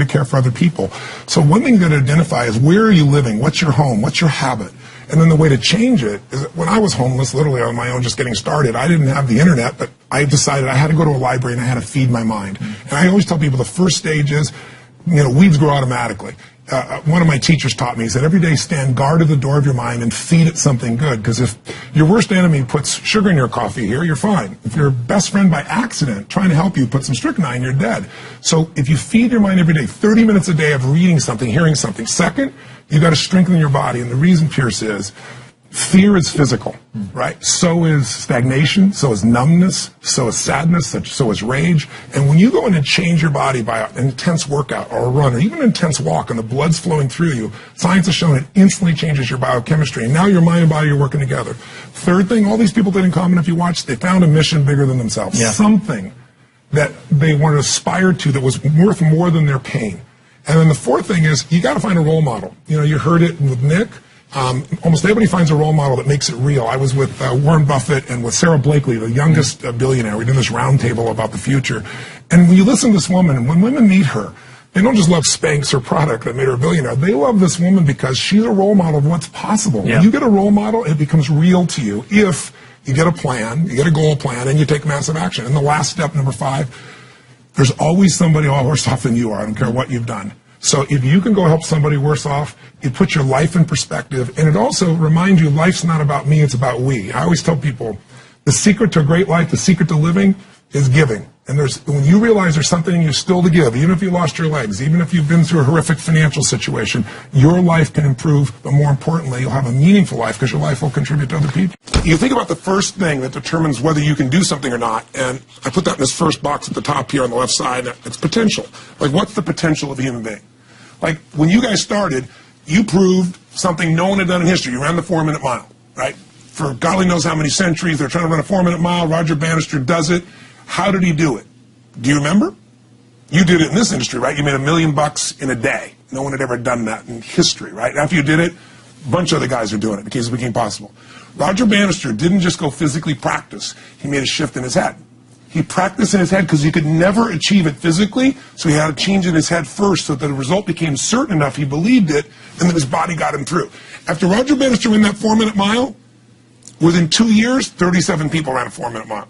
to care for other people. So one thing that identify is where are you living? What's your home? What's your habit? And then the way to change it is when I was homeless, literally on my own, just getting started, I didn't have the internet, but I decided I had to go to a library and I had to feed my mind. And I always tell people the first stage is, weeds grow automatically. One of my teachers taught me, he said, every day stand guard at the door of your mind and feed it something good. Because if your worst enemy puts sugar in your coffee here, you're fine. If your best friend by accident trying to help you puts some strychnine, you're dead. So if you feed your mind every day, 30 minutes a day of reading something, hearing something. Second, you've got to strengthen your body. And the reason, Pierce, is fear is physical, right? So is stagnation, so is numbness, so is sadness, so is rage. And when you go in and change your body by an intense workout or a run or even an intense walk and the blood's flowing through you, science has shown it instantly changes your biochemistry. And now your mind and body are working together. Third thing, all these people did in common, if you watch, they found a mission bigger than themselves. Yeah. Something that they want to aspire to that was worth more than their pain. And then the fourth thing is you got to find a role model. You heard it with Nick. Almost everybody finds a role model that makes it real. I was with Warren Buffett and with Sarah Blakely, the youngest billionaire. We did this roundtable about the future. And when you listen to this woman, when women meet her, they don't just love Spanx, her product that made her a billionaire. They love this woman because she's a role model of what's possible. Yeah. When you get a role model, it becomes real to you if you get a plan, you get a goal plan, and you take massive action. And the last step, number 5, there's always somebody worse off than you are. I don't care what you've done. So if you can go help somebody worse off, it puts your life in perspective, and it also reminds you life's not about me, it's about we. I always tell people, the secret to a great life, the secret to living is giving. And when you realize there's something in you still to give, even if you lost your legs, even if you've been through a horrific financial situation, your life can improve, but more importantly, you'll have a meaningful life because your life will contribute to other people. You think about the first thing that determines whether you can do something or not, and I put that in this first box at the top here on the left side, it's potential. Like, what's the potential of a human being? Like, when you guys started, you proved something no one had done in history. You ran the 4-minute mile, right? For golly knows how many centuries, they're trying to run a 4-minute mile. Roger Bannister does it. How did he do it? Do you remember? You did it in this industry, right? You made $1 million in a day. No one had ever done that in history, right? After you did it, a bunch of other guys are doing it because it became possible. Roger Bannister didn't just go physically practice. He made a shift in his head. He practiced in his head because he could never achieve it physically, so he had to change in his head first so that the result became certain enough he believed it, and then his body got him through. After Roger Bannister ran that 4-minute mile, within 2 years, 37 people ran a 4-minute mile.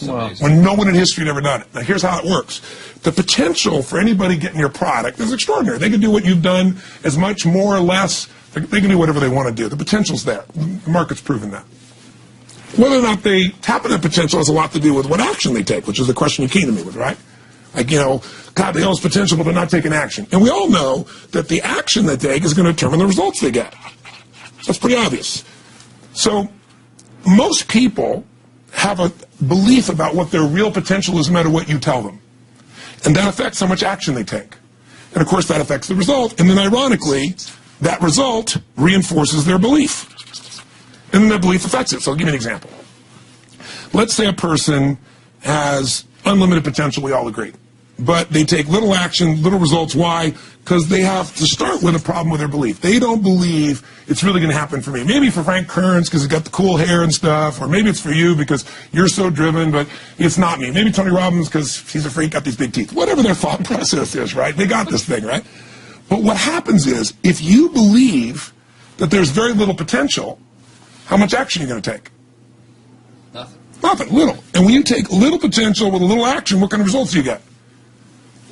Wow. When no one in history had ever done it. Now, here's how it works. The potential for anybody getting your product is extraordinary. They can do what you've done as much, more or less. They can do whatever they want to do. The potential's there. The market's proven that. Whether or not they tap into potential has a lot to do with what action they take, which is the question you came to me with, right? Like, God, they all have potential, but they're not taking action. And we all know that the action they take is going to determine the results they get. That's pretty obvious. So most people have a belief about what their real potential is no matter what you tell them. And that affects how much action they take. And, of course, that affects the result. And then, ironically, that result reinforces their belief. And then that belief affects it. So I'll give you an example. Let's say a person has unlimited potential, we all agree. But they take little action, little results. Why? Because they have to start with a problem with their belief. They don't believe it's really going to happen for me. Maybe for Frank Kearns because he's got the cool hair and stuff, or maybe it's for you because you're so driven, but it's not me. Maybe Tony Robbins because he's a freak, got these big teeth. Whatever their thought process is, right? They got this thing, right? But what happens is, if you believe that there's very little potential, how much action are you going to take? Nothing. Nothing, little. And when you take little potential with a little action, what kind of results do you get?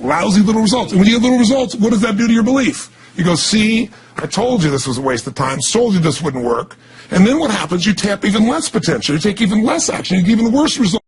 Lousy little results. And when you get little results, what does that do to your belief? You go, see, I told you this was a waste of time, told you this wouldn't work. And then what happens? You tap even less potential. You take even less action. You get even worse results.